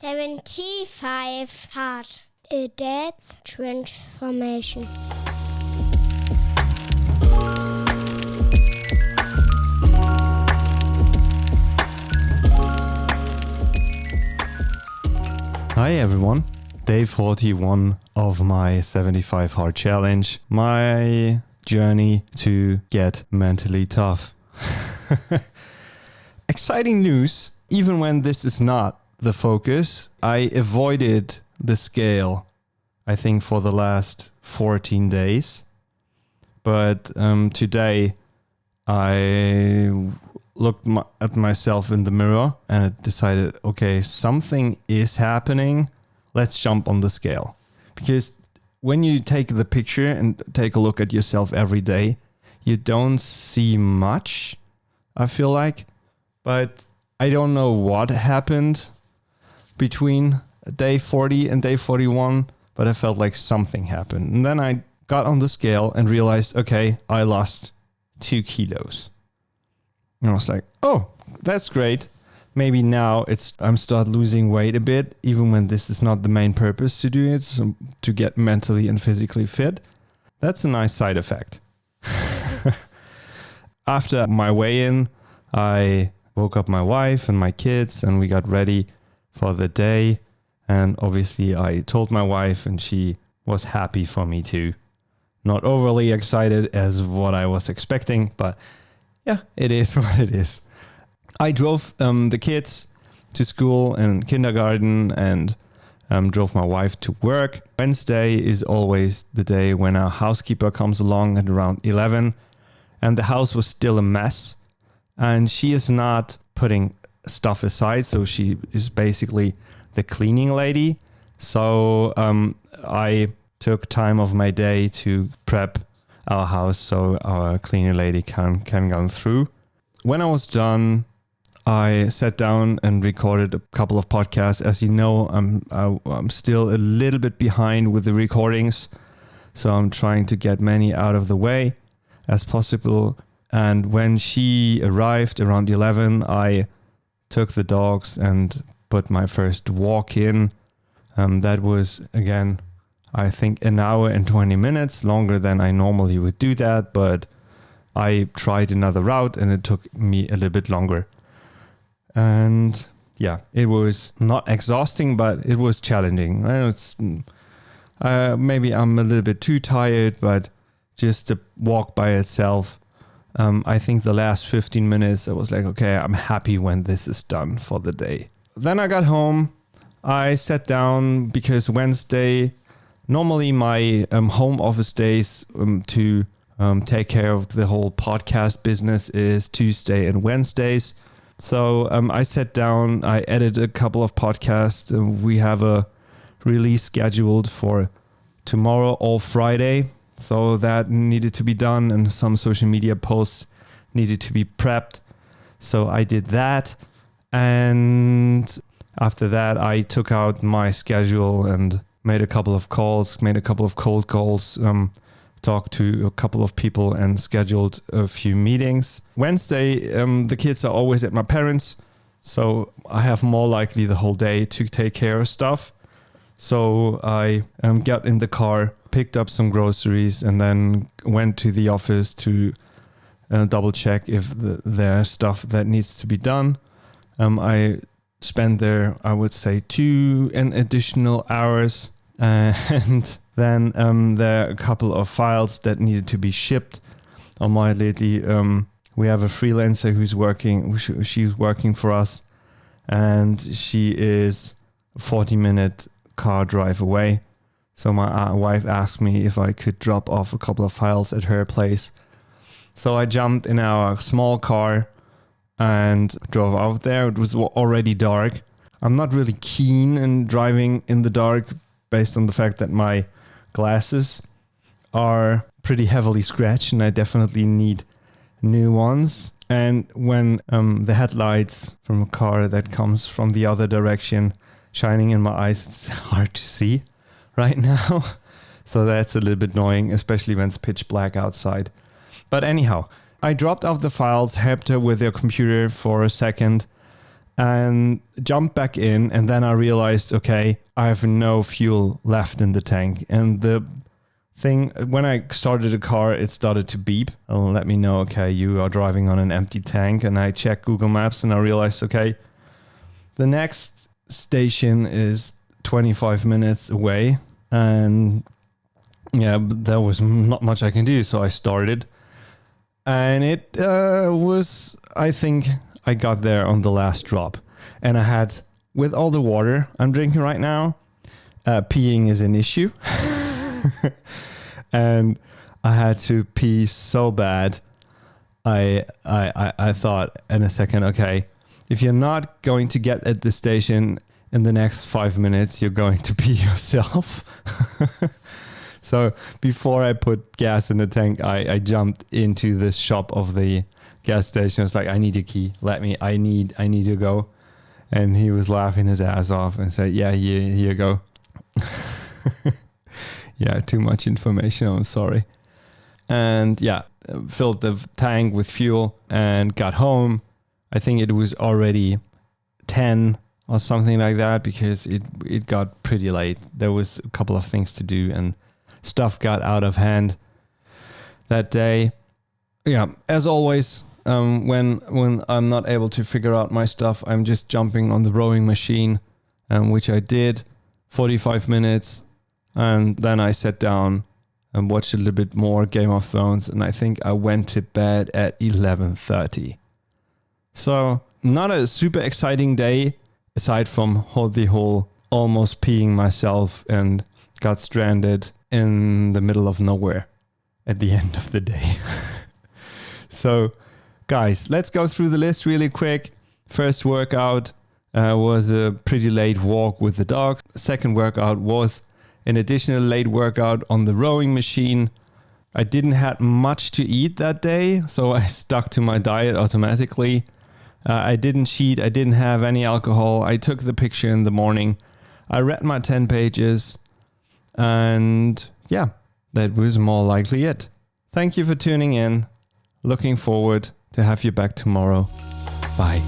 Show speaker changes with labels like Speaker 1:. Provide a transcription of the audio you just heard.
Speaker 1: 75 hard. A dad's transformation.
Speaker 2: Hi everyone, day 41 of my 75 hard challenge, my journey to get mentally tough. Exciting news, even when this is not the focus. I avoided the scale, I think, for the last 14 days. But today I looked at myself in the mirror and decided, okay, something is happening. Let's jump on the scale. Because when you take the picture and take a look at yourself every day, you don't see much, I feel like. But I don't know what happened between day 40 and day 41, but I felt like something happened. And then I got on the scale and realized, okay, I lost 2 kilos. And I was like, oh, that's great. Maybe now I'm start losing weight a bit, even when this is not the main purpose to do it, so to get mentally and physically fit. That's a nice side effect. After my weigh-in, I woke up my wife and my kids and we got ready for the day. And obviously I told my wife and she was happy for me too. Not overly excited as what I was expecting, but yeah, it is what it is. I drove the kids to school and kindergarten and drove my wife to work. Wednesday is always the day when our housekeeper comes along at around 11 and the house was still a mess and she is not putting stuff aside. So she is basically the cleaning lady. So I took time of my day to prep our house so our cleaner lady can go through. When I was done, I sat down and recorded a couple of podcasts. As you know, I'm still a little bit behind with the recordings, so I'm trying to get many out of the way as possible. And when she arrived around 11, I took the dogs and put my first walk in. That was, again, I think an hour and 20 minutes, longer than I normally would do that, but I tried another route and it took me a little bit longer. And yeah, it was not exhausting, but it was challenging. Maybe I'm a little bit too tired, but just the walk by itself, I think the last 15 minutes, I was like, okay, I'm happy when this is done for the day. Then I got home. I sat down because Wednesday, normally my home office days to take care of the whole podcast business is Tuesday and Wednesdays. So I sat down, I edited a couple of podcasts. We have a release scheduled for tomorrow or Friday. So that needed to be done and some social media posts needed to be prepped. So I did that. And after that, I took out my schedule and made a couple of calls, made a couple of cold calls, talked to a couple of people and scheduled a few meetings. Wednesday, the kids are always at my parents', so I have more likely the whole day to take care of stuff. So I got in the car, picked up some groceries and then went to the office to double check if there's stuff that needs to be done. I spent there, I would say, 2 additional hours. And then there are a couple of files that needed to be shipped. On my lately, we have a freelancer who's working. She's working for us, and she is a 40-minute car drive away. So my wife asked me if I could drop off a couple of files at her place. So I jumped in our small car and drove out there. It was already dark. I'm not really keen in driving in the dark, based on the fact that my glasses are pretty heavily scratched and I definitely need new ones. And when the headlights from a car that comes from the other direction shining in my eyes, it's hard to see right now. So that's a little bit annoying, especially when it's pitch black outside. But anyhow, I dropped off the files, helped her with her computer for a second, and jumped back in. And then I realized, okay, I have no fuel left in the tank. And the thing, when I started the car, it started to beep. It'll let me know, okay, you are driving on an empty tank. And I checked Google Maps and I realized, okay, the next station is 25 minutes away. And yeah, there was not much I can do. So I started. And it was, I think I got there on the last drop. And I had, with all the water I'm drinking right now, peeing is an issue. And I had to pee so bad. I thought in a second, okay, if you're not going to get at the station in the next 5 minutes, you're going to pee yourself. So before I put gas in the tank, I jumped into the shop of the gas station. I was like, I need a key. I need to go. And he was laughing his ass off and said, yeah, here you go. Yeah, too much information. I'm sorry. And yeah, filled the tank with fuel and got home. I think it was already 10 or something like that because it got pretty late. There was a couple of things to do and stuff got out of hand that day. Yeah, as always, when I'm not able to figure out my stuff, I'm just jumping on the rowing machine, which I did 45 minutes. And then I sat down and watched a little bit more Game of Thrones. And I think I went to bed at 11:30. So not a super exciting day, aside from the whole almost peeing myself and got stranded in the middle of nowhere at the end of the day. So guys, let's go through the list really quick. First workout was a pretty late walk with the dog. Second workout was an additional late workout on the rowing machine. I didn't have much to eat that day, so I stuck to my diet automatically. I didn't cheat. I didn't have any alcohol. I took the picture in the morning. I read my 10 pages. And yeah, that was more likely it. Thank you for tuning in. Looking forward to have you back tomorrow. Bye.